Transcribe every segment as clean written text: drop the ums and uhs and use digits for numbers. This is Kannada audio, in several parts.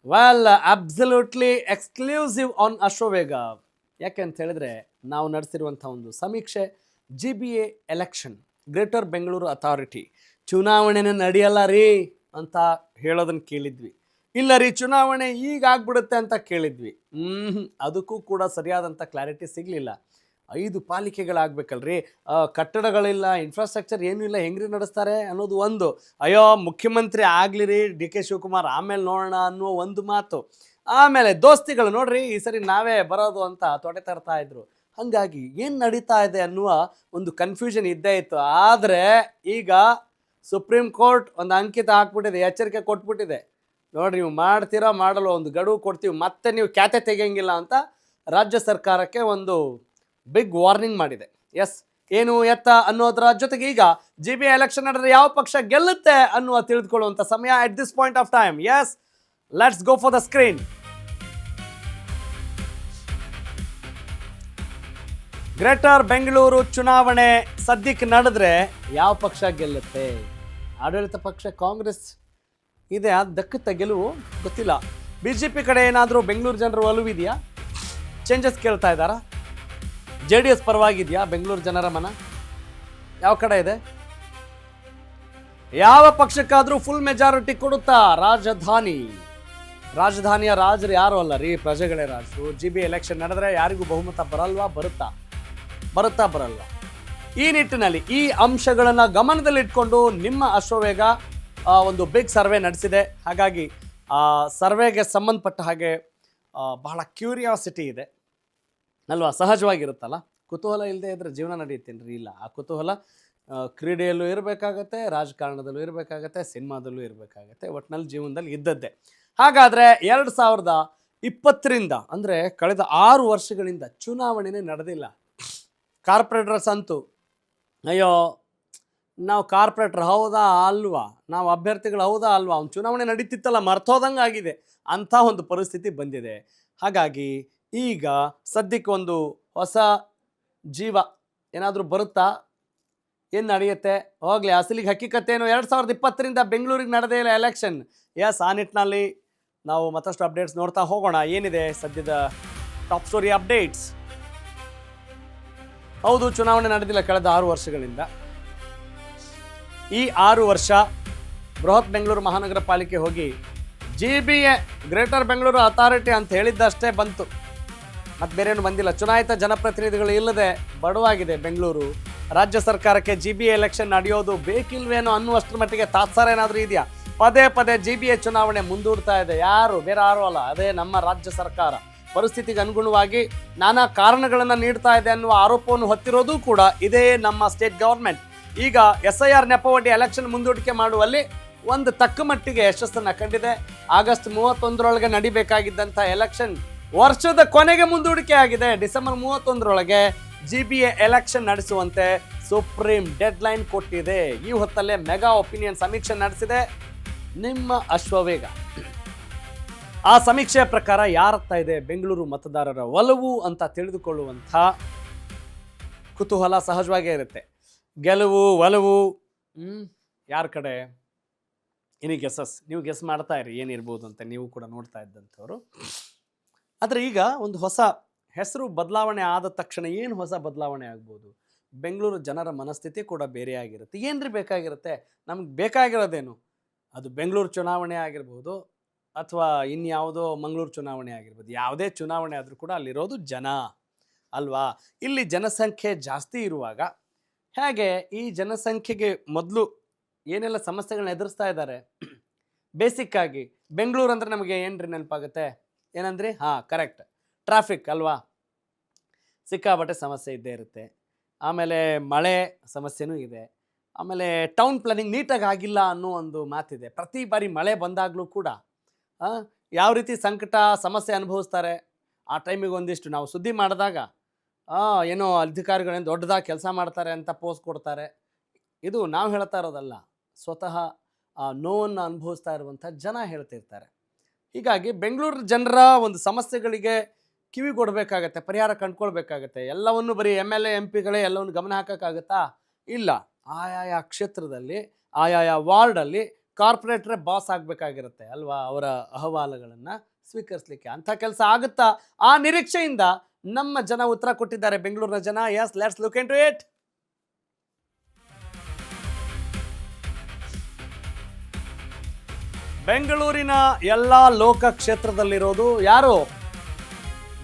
Well absolutely exclusive on Ashwavega. ಯಾಕೆ ಅಂತ ಹೇಳಿದ್ರೆ ನಾವು ನಡೆಸಿರುವಂಥ ಒಂದು ಸಮೀಕ್ಷೆ GBA election greater Bengaluru authority ಚುನಾವಣೆನೇ ನಡೆಯಲ್ಲ ರೀ ಅಂತ ಹೇಳೋದನ್ನು ಕೇಳಿದ್ವಿ. ಇಲ್ಲ ರೀ ಚುನಾವಣೆ ಈಗ ಆಗ್ಬಿಡುತ್ತೆ ಅಂತ ಕೇಳಿದ್ವಿ. ಅದಕ್ಕೂ ಕೂಡ ಸರಿಯಾದಂಥ ಕ್ಲಾರಿಟಿ ಸಿಗಲಿಲ್ಲ. 5 ಪಾಲಿಕೆಗಳಾಗಬೇಕಲ್ರಿ, ಕಟ್ಟಡಗಳಿಲ್ಲ, ಇನ್ಫ್ರಾಸ್ಟ್ರಕ್ಚರ್ ಏನೂ ಇಲ್ಲ, ಹೆಂಗ್ರಿ ನಡೆಸ್ತಾರೆ ಅನ್ನೋದು ಒಂದು. ಅಯ್ಯೋ ಮುಖ್ಯಮಂತ್ರಿ ಆಗಲಿ ರೀ ಡಿ ಕೆ ಶಿವಕುಮಾರ್, ಆಮೇಲೆ ನೋಡೋಣ ಅನ್ನೋ ಒಂದು ಮಾತು. ಆಮೇಲೆ ದೋಸ್ತಿಗಳು ನೋಡ್ರಿ ಈ ಸರಿ ನಾವೇ ಬರೋದು ಅಂತ ತೊಡೆ ತರ್ತಾ ಇದ್ರು. ಹಾಗಾಗಿ ಏನು ನಡೀತಾ ಇದೆ ಅನ್ನುವ ಒಂದು ಕನ್ಫ್ಯೂಷನ್ ಇದ್ದೇ ಇತ್ತು. ಆದರೆ ಈಗ ಸುಪ್ರೀಂ ಕೋರ್ಟ್ ಒಂದು ಅಂಕಿತ ಹಾಕ್ಬಿಟ್ಟಿದೆ, ಎಚ್ಚರಿಕೆ ಕೊಟ್ಬಿಟ್ಟಿದೆ. ನೋಡ್ರಿ ನೀವು ಮಾಡ್ತೀರಾ ಮಾಡಲು ಒಂದು ಗಡುವು ಕೊಡ್ತೀವಿ, ಮತ್ತೆ ನೀವು ಖ್ಯಾತೆ ತೆಗೆಯಂಗಿಲ್ಲ ಅಂತ ರಾಜ್ಯ ಸರ್ಕಾರಕ್ಕೆ ಒಂದು ಬಿಗ್ ವಾರ್ನಿಂಗ್ ಮಾಡಿದೆ. ಎಸ್, ಏನು ಎತ್ತ ಅನ್ನೋದರ ಜೊತೆಗೆ ಈಗ GBA ಎಲೆಕ್ಷನ್ ನಡೆದ್ರೆ ಯಾವ ಪಕ್ಷ ಗೆಲ್ಲುತ್ತೆ ಅನ್ನುವ ತಿಳಿದುಕೊಳ್ಳುವಂಥ ಸಮಯ at this point of time. Yes, let's go for the screen. Greater Bengaluru ಚುನಾವಣೆ ಸದ್ಯಕ್ಕೆ ನಡೆದ್ರೆ ಯಾವ ಪಕ್ಷ ಗೆಲ್ಲುತ್ತೆ? ಆಡಳಿತ ಪಕ್ಷ ಕಾಂಗ್ರೆಸ್ ಇದೆ, ಅದು ದಕ್ಕತ್ತ ಗೆಲುವು ಗೊತ್ತಿಲ್ಲ. BJP ಕಡೆ ಏನಾದರೂ ಬೆಂಗಳೂರು ಜನರ ಒಲವಿದೆಯಾ? ಚೇಂಜಸ್ ಕೇಳ್ತಾ ಇದ್ದಾರಾ? JDS ಪರವಾಗಿದೆಯಾ ಬೆಂಗಳೂರು ಜನರ ಮನ? ಯಾವ ಕಡೆ ಇದೆ? ಯಾವ ಪಕ್ಷಕ್ಕಾದರೂ ಫುಲ್ ಮೆಜಾರಿಟಿ ಕೊಡುತ್ತಾ ರಾಜಧಾನಿಯ ರಾಜರು ಯಾರು ಅಲ್ಲ ರೀ, ಪ್ರಜೆಗಳೇ ರಾಜರು. GBA ಎಲೆಕ್ಷನ್ ನಡೆದ್ರೆ ಯಾರಿಗೂ ಬಹುಮತ ಬರಲ್ವಾ? ಬರಲ್ವಾ? ಈ ನಿಟ್ಟಿನಲ್ಲಿ ಈ ಅಂಶಗಳನ್ನು ಗಮನದಲ್ಲಿಟ್ಕೊಂಡು ನಿಮ್ಮ ಅಶ್ವವೇಗ ಒಂದು ಬಿಗ್ ಸರ್ವೆ ನಡೆಸಿದೆ. ಹಾಗಾಗಿ ಸರ್ವೆಗೆ ಸಂಬಂಧಪಟ್ಟ ಹಾಗೆ ಬಹಳ ಕ್ಯೂರಿಯಾಸಿಟಿ ಇದೆ ಅಲ್ವಾ? ಸಹಜವಾಗಿರುತ್ತಲ್ಲ, ಕುತೂಹಲ ಇಲ್ಲದೆ ಇದ್ರೆ ಜೀವನ ನಡೆಯುತ್ತೇನ್ರಿ? ಇಲ್ಲ, ಆ ಕುತೂಹಲ ಕ್ರೀಡೆಯಲ್ಲೂ ಇರಬೇಕಾಗತ್ತೆ, ರಾಜಕಾರಣದಲ್ಲೂ ಇರಬೇಕಾಗತ್ತೆ, ಸಿನಿಮಾದಲ್ಲೂ ಇರಬೇಕಾಗತ್ತೆ, ಒಟ್ಟಿನಲ್ಲಿ ಜೀವನದಲ್ಲಿ ಇದ್ದದ್ದೇ. ಹಾಗಾದರೆ 2020ರಿಂದ ಅಂದರೆ ಕಳೆದ 6 ವರ್ಷಗಳಿಂದ ಚುನಾವಣೆನೇ ನಡೆದಿಲ್ಲ. ಕಾರ್ಪೊರೇಟರ್ಸ್ ಅಂತೂ ಅಯ್ಯೋ ನಾವು ಕಾರ್ಪೊರೇಟರ್ ಹೌದಾ ಅಲ್ವಾ, ನಾವು ಅಭ್ಯರ್ಥಿಗಳು ಹೌದಾ ಅಲ್ವಾ, ಅವ್ನು ಚುನಾವಣೆ ನಡೀತಿತ್ತಲ್ಲ ಮರ್ತೋದಂಗೆ ಆಗಿದೆ ಅಂಥ ಒಂದು ಪರಿಸ್ಥಿತಿ ಬಂದಿದೆ. ಹಾಗಾಗಿ ಈಗ ಸದ್ಯಕ್ಕೆ ಒಂದು ಹೊಸ ಜೀವ ಏನಾದರೂ ಬರುತ್ತಾ? ಏನು ನಡೆಯುತ್ತೆ? ಹೋಗಲಿ, ಅಸಲಿಗೆ ಹಕ್ಕಿಕತ್ತೇನು 2020ರಿಂದ ಬೆಂಗಳೂರಿಗೆ ನಡೆದೇ ಇಲ್ಲ ಎಲೆಕ್ಷನ್. ಎಸ್, ಆ ನಿಟ್ಟಿನಲ್ಲಿ ನಾವು ಮತ್ತಷ್ಟು ಅಪ್ಡೇಟ್ಸ್ ನೋಡ್ತಾ ಹೋಗೋಣ. ಏನಿದೆ ಸದ್ಯದ ಟಾಪ್ ಸ್ಟೋರಿ ಅಪ್ಡೇಟ್ಸ್? ಹೌದು, ಚುನಾವಣೆ ನಡೆದಿಲ್ಲ ಕಳೆದ 6 ವರ್ಷಗಳಿಂದ. ಈ 6 ವರ್ಷ ಬೃಹತ್ ಬೆಂಗಳೂರು ಮಹಾನಗರ ಪಾಲಿಕೆ ಹೋಗಿ GBA ಗ್ರೇಟರ್ ಬೆಂಗಳೂರು ಅಥಾರಿಟಿ ಅಂತ ಹೇಳಿದ್ದಷ್ಟೇ ಬಂತು, ಮತ್ತು ಬೇರೇನು ಬಂದಿಲ್ಲ. ಚುನಾಯಿತ ಜನಪ್ರತಿನಿಧಿಗಳು ಇಲ್ಲದೆ ಬಡವಾಗಿದೆ ಬೆಂಗಳೂರು. ರಾಜ್ಯ ಸರ್ಕಾರಕ್ಕೆ GBA ಎಲೆಕ್ಷನ್ ನಡೆಯೋದು ಬೇಕಿಲ್ವೇನೋ ಅನ್ನುವಷ್ಟರ ಮಟ್ಟಿಗೆ ತಾತ್ಸಾರ ಏನಾದರೂ ಇದೆಯಾ? ಪದೇ GBA ಚುನಾವಣೆ ಮುಂದೂಡ್ತಾ ಇದೆ. ಬೇರೆ ಯಾರು ಅಲ್ಲ, ಅದೇ ನಮ್ಮ ರಾಜ್ಯ ಸರ್ಕಾರ. ಪರಿಸ್ಥಿತಿಗೆ ಅನುಗುಣವಾಗಿ ನಾನಾ ಕಾರಣಗಳನ್ನು ನೀಡ್ತಾ ಇದೆ ಅನ್ನುವ ಆರೋಪವನ್ನು ಹೊತ್ತಿರೋದು ಕೂಡ ಇದೇ ನಮ್ಮ ಸ್ಟೇಟ್ ಗವರ್ಮೆಂಟ್. ಈಗ SIR ನೆಪವೊಡ್ಡಿ ಎಲೆಕ್ಷನ್ ಮುಂದೂಡಿಕೆ ಮಾಡುವಲ್ಲಿ ಒಂದು ತಕ್ಕ ಮಟ್ಟಿಗೆ ಯಶಸ್ಸನ್ನು ಕಂಡಿದೆ. ಆಗಸ್ಟ್ 31ರೊಳಗೆ ನಡಿಬೇಕಾಗಿದ್ದಂಥ ಎಲೆಕ್ಷನ್ ವರ್ಷದ ಕೊನೆಗೆ ಮುಂದೂಡಿಕೆ ಆಗಿದೆ. ಡಿಸೆಂಬರ್ 31ರೊಳಗೆ GBA ಎಲೆಕ್ಷನ್ ನಡೆಸುವಂತೆ ಸುಪ್ರೀಂ ಡೆಡ್ಲೈನ್ ಕೊಟ್ಟಿದೆ. ಈ ಹೊತ್ತಲ್ಲೇ ಮೆಗಾ ಒಪಿನಿಯನ್ ಸಮೀಕ್ಷೆ ನಡೆಸಿದೆ ನಿಮ್ಮ ಅಶ್ವವೇಗ. ಆ ಸಮೀಕ್ಷೆಯ ಪ್ರಕಾರ ಯಾರತ್ತಾ ಇದೆ ಬೆಂಗಳೂರು ಮತದಾರರ ಒಲವು ಅಂತ ತಿಳಿದುಕೊಳ್ಳುವಂಥ ಕುತೂಹಲ ಸಹಜವಾಗೇ ಇರುತ್ತೆ. ಗೆಲುವು ಒಲವು ಯಾರ ಕಡೆ? Any guesses? ನೀವು ಗೆಸ್ ಮಾಡ್ತಾ ಇರಿ ಏನಿರ್ಬೋದು ಅಂತ, ನೀವು ಕೂಡ ನೋಡ್ತಾ ಇದ್ದಂಥವ್ರು. ಆದರೆ ಈಗ ಒಂದು ಹೊಸ ಹೆಸರು ಬದಲಾವಣೆ ಆದ ತಕ್ಷಣ ಏನು ಹೊಸ ಬದಲಾವಣೆ ಆಗ್ಬೋದು? ಬೆಂಗಳೂರು ಜನರ ಮನಸ್ಥಿತಿ ಕೂಡ ಬೇರೆ ಆಗಿರುತ್ತೆ. ಏನ್ರಿ ಬೇಕಾಗಿರುತ್ತೆ? ನಮ್ಗೆ ಬೇಕಾಗಿರೋದೇನು? ಅದು ಬೆಂಗಳೂರು ಚುನಾವಣೆ ಆಗಿರ್ಬೋದು ಅಥವಾ ಇನ್ಯಾವುದೋ ಮಂಗಳೂರು ಚುನಾವಣೆ ಆಗಿರ್ಬೋದು. ಯಾವುದೇ ಚುನಾವಣೆ ಆದರೂ ಕೂಡ ಅಲ್ಲಿರೋದು ಜನ ಅಲ್ವಾ? ಇಲ್ಲಿ ಜನಸಂಖ್ಯೆ ಜಾಸ್ತಿ ಇರುವಾಗ ಹೇಗೆ ಈ ಜನಸಂಖ್ಯೆಗೆ ಮೊದಲು ಏನೆಲ್ಲ ಸಮಸ್ಯೆಗಳನ್ನ ಎದುರಿಸ್ತಾ ಇದ್ದಾರೆ? ಬೇಸಿಕ್ಕಾಗಿ ಬೆಂಗಳೂರು ಅಂದರೆ ನಮಗೆ ಏನ್ರಿ ನೆನಪಾಗುತ್ತೆ? ಏನಂದ್ರಿ? ಕರೆಕ್ಟ್, ಟ್ರಾಫಿಕ್ ಅಲ್ವಾ? ಸಿಕ್ಕಾಪಟ್ಟೆ ಸಮಸ್ಯೆ ಇದ್ದೇ ಇರುತ್ತೆ. ಆಮೇಲೆ ಮಳೆ ಸಮಸ್ಯೆನೂ ಇದೆ. ಆಮೇಲೆ ಟೌನ್ ಪ್ಲಾನಿಂಗ್ ನೀಟಾಗಿ ಆಗಿಲ್ಲ ಅನ್ನೋ ಒಂದು ಮಾತಿದೆ. ಪ್ರತಿ ಬಾರಿ ಮಳೆ ಬಂದಾಗಲೂ ಕೂಡ ಯಾವ ರೀತಿ ಸಂಕಟ ಸಮಸ್ಯೆ ಅನುಭವಿಸ್ತಾರೆ. ಆ ಟೈಮಿಗೆ ಒಂದಿಷ್ಟು ನಾವು ಸುದ್ದಿ ಮಾಡಿದಾಗ ಏನೋ ಅಧಿಕಾರಿಗಳೇನು ದೊಡ್ಡದಾಗಿ ಕೆಲಸ ಮಾಡ್ತಾರೆ ಅಂತ ಪೋಸ್ಟ್ ಕೊಡ್ತಾರೆ. ಇದು ನಾವು ಹೇಳ್ತಾ ಇರೋದಲ್ಲ, ಸ್ವತಃ ನೋವನ್ನು ಅನುಭವಿಸ್ತಾ ಇರುವಂಥ ಜನ ಹೇಳ್ತಿರ್ತಾರೆ. ಹೀಗಾಗಿ ಬೆಂಗಳೂರು ಜನರ ಒಂದು ಸಮಸ್ಯೆಗಳಿಗೆ ಕಿವಿಗೊಡಬೇಕಾಗತ್ತೆ, ಪರಿಹಾರ ಕಂಡುಕೊಳ್ಬೇಕಾಗತ್ತೆ. ಎಲ್ಲವನ್ನು ಬರೀ MLA MP ಎಲ್ಲವನ್ನು ಗಮನ ಹಾಕೋಕ್ಕಾಗತ್ತಾ? ಇಲ್ಲ. ಆಯಾಯ ಕ್ಷೇತ್ರದಲ್ಲಿ ಆಯಾಯ ವಾರ್ಡಲ್ಲಿ ಕಾರ್ಪೊರೇಟ್ರೇ ಬಾಸ್ ಆಗಬೇಕಾಗಿರುತ್ತೆ ಅಲ್ವಾ, ಅವರ ಅಹವಾಲುಗಳನ್ನು ಸ್ವೀಕರಿಸಲಿಕ್ಕೆ. ಅಂಥ ಕೆಲಸ ಆಗುತ್ತಾ ಆ ನಿರೀಕ್ಷೆಯಿಂದ ನಮ್ಮ ಜನ ಉತ್ತರ ಕೊಟ್ಟಿದ್ದಾರೆ, ಬೆಂಗಳೂರಿನ ಜನ. Yes, let's look into it. ಬೆಂಗಳೂರಿನ ಎಲ್ಲ ಲೋಕ ಕ್ಷೇತ್ರದಲ್ಲಿರೋದು ಯಾರು?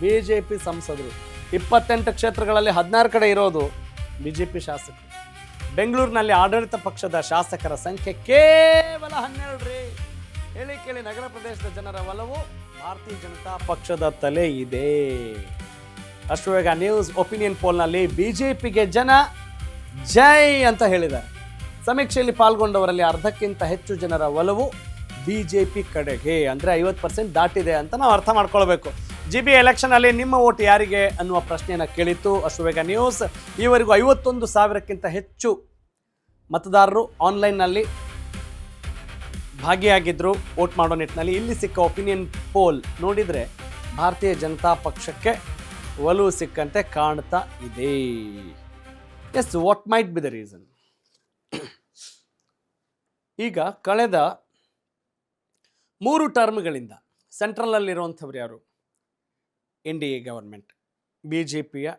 ಬಿಜೆಪಿ ಸಂಸದರು. 28 ಕ್ಷೇತ್ರಗಳಲ್ಲಿ 16 ಕಡೆ ಇರೋದು ಬಿಜೆಪಿ ಶಾಸಕರು. ಬೆಂಗಳೂರಿನಲ್ಲಿ ಆಡಳಿತ ಪಕ್ಷದ ಶಾಸಕರ ಸಂಖ್ಯೆ ಕೇವಲ 12 ರೀ. ಹೇಳಿ ಕೇಳಿ, ನಗರ ಪ್ರದೇಶದ ಜನರ ಒಲವು ಭಾರತೀಯ ಜನತಾ ಪಕ್ಷದ ತಲೆ ಇದೆ. ಅಶ್ವವೇಗ ನ್ಯೂಸ್ ಒಪಿನಿಯನ್ ಪೋಲ್ನಲ್ಲಿ ಬಿಜೆಪಿಗೆ ಜನ ಜೈ ಅಂತ ಹೇಳಿದ್ದಾರೆ. ಸಮೀಕ್ಷೆಯಲ್ಲಿ ಪಾಲ್ಗೊಂಡವರಲ್ಲಿ ಅರ್ಧಕ್ಕಿಂತ ಹೆಚ್ಚು ಜನರ ಒಲವು ಬಿಜೆಪಿ ಕಡೆಗೆ, ಅಂದರೆ 50% ದಾಟಿದೆ ಅಂತ ನಾವು ಅರ್ಥ ಮಾಡ್ಕೊಳ್ಬೇಕು. GB ಎಲೆಕ್ಷನ್ ಅಲ್ಲಿ ನಿಮ್ಮ ಓಟ್ ಯಾರಿಗೆ ಅನ್ನುವ ಪ್ರಶ್ನೆಯನ್ನು ಕೇಳಿತ್ತು ಅಶ್ವವೇಗ ನ್ಯೂಸ್. ಈವರೆಗೂ 51,000ಕ್ಕಿಂತ ಹೆಚ್ಚು ಮತದಾರರು ಆನ್ಲೈನ್ನಲ್ಲಿ ಭಾಗಿಯಾಗಿದ್ದರು ವೋಟ್ ಮಾಡೋ ನಿಟ್ಟಿನಲ್ಲಿ. ಇಲ್ಲಿ ಸಿಕ್ಕ ಒಪಿನಿಯನ್ ಪೋಲ್ ನೋಡಿದರೆ ಭಾರತೀಯ ಜನತಾ ಪಕ್ಷಕ್ಕೆ ಒಲವು ಸಿಕ್ಕಂತೆ ಕಾಣ್ತಾ ಇದೆ. Yes, what might be the reason? ಈಗ ಕಳೆದ 3 ಟರ್ಮ್ಗಳಿಂದ ಸೆಂಟ್ರಲಲ್ಲಿರುವಂಥವ್ರು ಯಾರು? NDA government. BJPಯ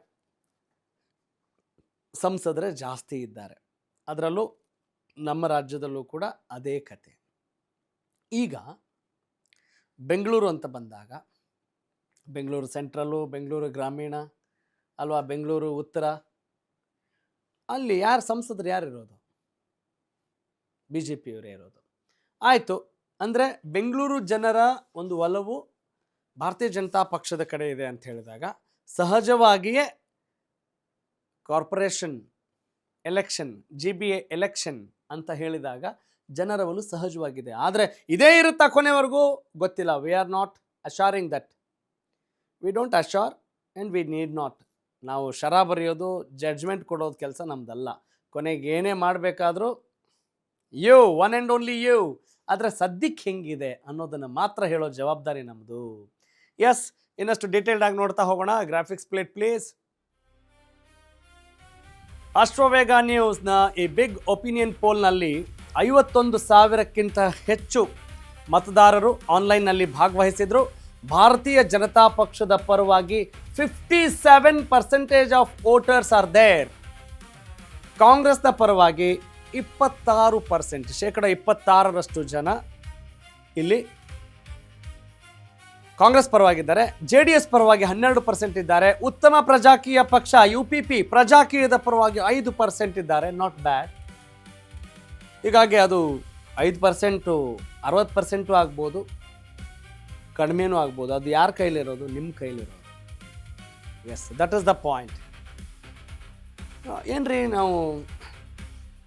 ಸಂಸದರೇ ಜಾಸ್ತಿ ಇದ್ದಾರೆ. ಅದರಲ್ಲೂ ನಮ್ಮ ರಾಜ್ಯದಲ್ಲೂ ಕೂಡ ಅದೇ ಕತೆ. ಈಗ ಬೆಂಗಳೂರು ಅಂತ ಬಂದಾಗ ಬೆಂಗಳೂರು ಸೆಂಟ್ರಲ್ಲು, ಬೆಂಗಳೂರು ಗ್ರಾಮೀಣ ಅಲ್ವಾ, ಬೆಂಗಳೂರು ಉತ್ತರ, ಅಲ್ಲಿ ಯಾರು ಸಂಸದರು ಯಾರಿರೋದು? BJPಯವರೇ ಇರೋದು. ಆಯಿತು, ಅಂದರೆ ಬೆಂಗಳೂರು ಜನರ ಒಂದು ಒಲವು ಭಾರತೀಯ ಜನತಾ ಪಕ್ಷದ ಕಡೆ ಇದೆ ಅಂತ ಹೇಳಿದಾಗ ಸಹಜವಾಗಿಯೇ ಕಾರ್ಪೊರೇಷನ್ ಎಲೆಕ್ಷನ್, GBA ಎಲೆಕ್ಷನ್ ಅಂತ ಹೇಳಿದಾಗ ಜನರ ಒಲವು ಸಹಜವಾಗಿದೆ. ಆದರೆ ಇದೇ ಇರುತ್ತಾ ಕೊನೆವರೆಗೂ ಗೊತ್ತಿಲ್ಲ. We are not assuring that. We don't assure and we need not. ನಾವು ಶರ ಬರೆಯೋದು, ಜಡ್ಜ್ಮೆಂಟ್ ಕೊಡೋದು ಕೆಲಸ ನಮ್ದಲ್ಲ. ಕೊನೆಗೆ ಏನೇ ಮಾಡಬೇಕಾದ್ರೂ you, one and only you. ಆದರೆ ಸದ್ಯಕ್ಕೆ ಹೆಂಗಿದೆ ಅನ್ನೋದನ್ನು ಮಾತ್ರ ಹೇಳೋ ಜವಾಬ್ದಾರಿ ನಮ್ಮದು. ಎಸ್, ಇನ್ನಷ್ಟು ಡೀಟೇಲ್ಡ್ ಆಗಿ ನೋಡ್ತಾ ಹೋಗೋಣ. Graphics plate please. ಅಶ್ವವೇಗ ನ್ಯೂಸ್ನ ಈ ಬಿಗ್ ಒಪಿನಿಯನ್ ಪೋಲ್ನಲ್ಲಿ 51,000ಕ್ಕಿಂತ ಹೆಚ್ಚು ಮತದಾರರು ಆನ್ಲೈನ್ನಲ್ಲಿ ಭಾಗವಹಿಸಿದ್ರು. ಭಾರತೀಯ ಜನತಾ ಪಕ್ಷದ ಪರವಾಗಿ 57% ಆಫ್ ವೋಟರ್ಸ್ ಆರ್ ದೇರ್. ಕಾಂಗ್ರೆಸ್ನ ಪರವಾಗಿ 26%, 26% ಜನ ಇಲ್ಲಿ ಕಾಂಗ್ರೆಸ್ ಪರವಾಗಿದ್ದಾರೆ. JDS ಪರವಾಗಿ 12% ಇದ್ದಾರೆ. ಉತ್ತಮ ಪ್ರಜಾಕೀಯ ಪಕ್ಷ UPP ಪ್ರಜಾಕೀಯದ ಪರವಾಗಿ 5% ಇದ್ದಾರೆ. Not bad. ಹೀಗಾಗಿ ಅದು 5% 60% ಆಗ್ಬೋದು, ಕಡಿಮೆನೂ ಆಗ್ಬೋದು. ಅದು ಯಾರ ಕೈಲಿರೋದು? ನಿಮ್ಮ ಕೈಲಿರೋದು. Yes, that is the point. ಏನ್ರಿ, ನಾವು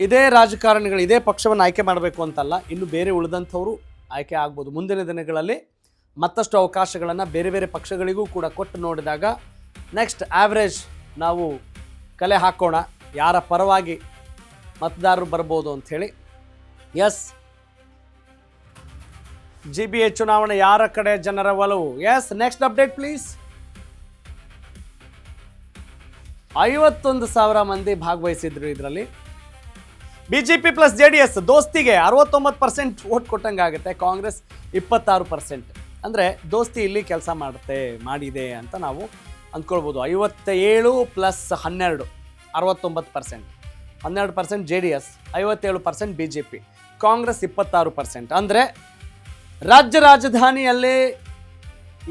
ಇದೇ ರಾಜಕಾರಣಿಗಳು ಇದೇ ಪಕ್ಷವನ್ನು ಆಯ್ಕೆ ಮಾಡಬೇಕು ಅಂತಲ್ಲ, ಇನ್ನು ಬೇರೆ ಉಳಿದಂಥವರು ಆಯ್ಕೆ ಆಗ್ಬೋದು. ಮುಂದಿನ ದಿನಗಳಲ್ಲಿ ಮತ್ತಷ್ಟು ಅವಕಾಶಗಳನ್ನು ಬೇರೆ ಬೇರೆ ಪಕ್ಷಗಳಿಗೂ ಕೂಡ ಕೊಟ್ಟು ನೋಡಿದಾಗ ನೆಕ್ಸ್ಟ್ ಆವ್ರೇಜ್ ನಾವು ಕಲೆ ಹಾಕೋಣ, ಯಾರ ಪರವಾಗಿ ಮತದಾರರು ಬರ್ಬೋದು ಅಂಥೇಳಿ. ಎಸ್, GBA ಚುನಾವಣೆ ಯಾರ ಕಡೆ ಜನರ ಒಲವು? S, next update please. 51,000 ಮಂದಿ ಭಾಗವಹಿಸಿದ್ರು. ಇದರಲ್ಲಿ BJP ಪ್ಲಸ್ JDS ದೋಸ್ತಿಗೆ 69% ವೋಟ್ ಕೊಟ್ಟಂಗಾಗುತ್ತೆ. ಕಾಂಗ್ರೆಸ್ 26%. ಅಂದರೆ ದೋಸ್ತಿ ಇಲ್ಲಿ ಕೆಲಸ ಮಾಡಿದೆ ಅಂತ ನಾವು ಅಂದ್ಕೊಳ್ಬೋದು. 57 + 12 69%, 12% JDS, 57% BJP, ಕಾಂಗ್ರೆಸ್ 26%. ಅಂದರೆ ರಾಜ್ಯ ರಾಜಧಾನಿಯಲ್ಲೇ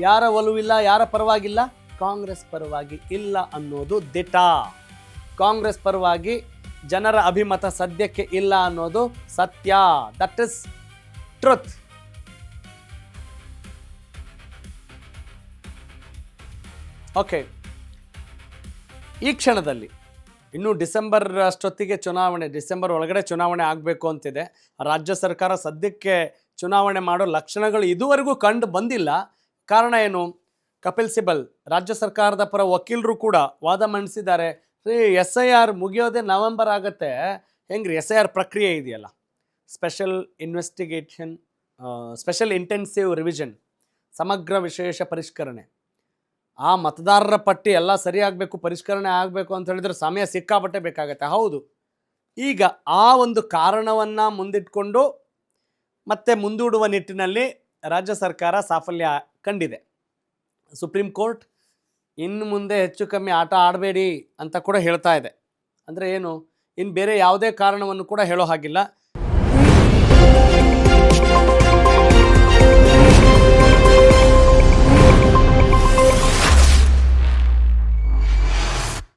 ಯಾರ ಒಲವಿಲ್ಲ, ಯಾರ ಪರವಾಗಿಲ್ಲ? ಕಾಂಗ್ರೆಸ್ ಪರವಾಗಿ ಇಲ್ಲ ಅನ್ನೋದು ದಿಟ. ಕಾಂಗ್ರೆಸ್ ಪರವಾಗಿ ಜನರ ಅಭಿಮತ ಸದ್ಯಕ್ಕೆ ಇಲ್ಲ ಅನ್ನೋದು ಸತ್ಯ. That is truth. ಓಕೆ, ಈ ಕ್ಷಣದಲ್ಲಿ ಇನ್ನು ಡಿಸೆಂಬರ್ ಅಷ್ಟೊತ್ತಿಗೆ ಚುನಾವಣೆ, ಡಿಸೆಂಬರ್ ಒಳಗಡೆ ಚುನಾವಣೆ ಆಗಬೇಕು ಅಂತಿದೆ. ರಾಜ್ಯ ಸರ್ಕಾರ ಸದ್ಯಕ್ಕೆ ಚುನಾವಣೆ ಮಾಡೋ ಲಕ್ಷಣಗಳು ಇದುವರೆಗೂ ಕಂಡು ಬಂದಿಲ್ಲ. ಕಾರಣ ಏನು? ಕಪಿಲ್ ಸಿಬಲ್ ರಾಜ್ಯ ಸರ್ಕಾರದ ಪರ ವಕೀಲರು ಕೂಡ ವಾದ ಮಂಡಿಸಿದ್ದಾರೆ. SIR ಮುಗಿಯೋದೇ ನವೆಂಬರ್ ಆಗುತ್ತೆ. ಹೆಂಗ್ರಿ SIR ಪ್ರಕ್ರಿಯೆ ಇದೆಯಲ್ಲ, ಸ್ಪೆಷಲ್ ಇಂಟೆನ್ಸಿವ್ ರಿವಿಷನ್, ಸಮಗ್ರ ವಿಶೇಷ ಪರಿಷ್ಕರಣೆ, ಆ ಮತದಾರರ ಪಟ್ಟಿ ಎಲ್ಲ ಸರಿಯಾಗಬೇಕು, ಪರಿಷ್ಕರಣೆ ಆಗಬೇಕು ಅಂತ ಹೇಳಿದ್ರೆ ಸಮಯ ಸಿಕ್ಕಾಪಟ್ಟೆ ಬೇಕಾಗತ್ತೆ. ಹೌದು, ಈಗ ಆ ಒಂದು ಕಾರಣವನ್ನು ಮುಂದಿಟ್ಕೊಂಡು ಮತ್ತು ಮುಂದೂಡುವ ನಿಟ್ಟಿನಲ್ಲಿ ರಾಜ್ಯ ಸರ್ಕಾರ ಸಾಫಲ್ಯ ಕಂಡಿದೆ. ಸುಪ್ರೀಂ ಕೋರ್ಟ್ ಇನ್ನು ಮುಂದೆ ಹೆಚ್ಚು ಕಮ್ಮಿ ಆಟ ಆಡಬೇಡಿ ಅಂತ ಕೂಡ ಹೇಳ್ತಾ ಇದೆ. ಅಂದರೆ ಏನು, ಇನ್ನು ಬೇರೆ ಯಾವುದೇ ಕಾರಣವನ್ನು ಕೂಡ ಹೇಳೋ ಹಾಗಿಲ್ಲ.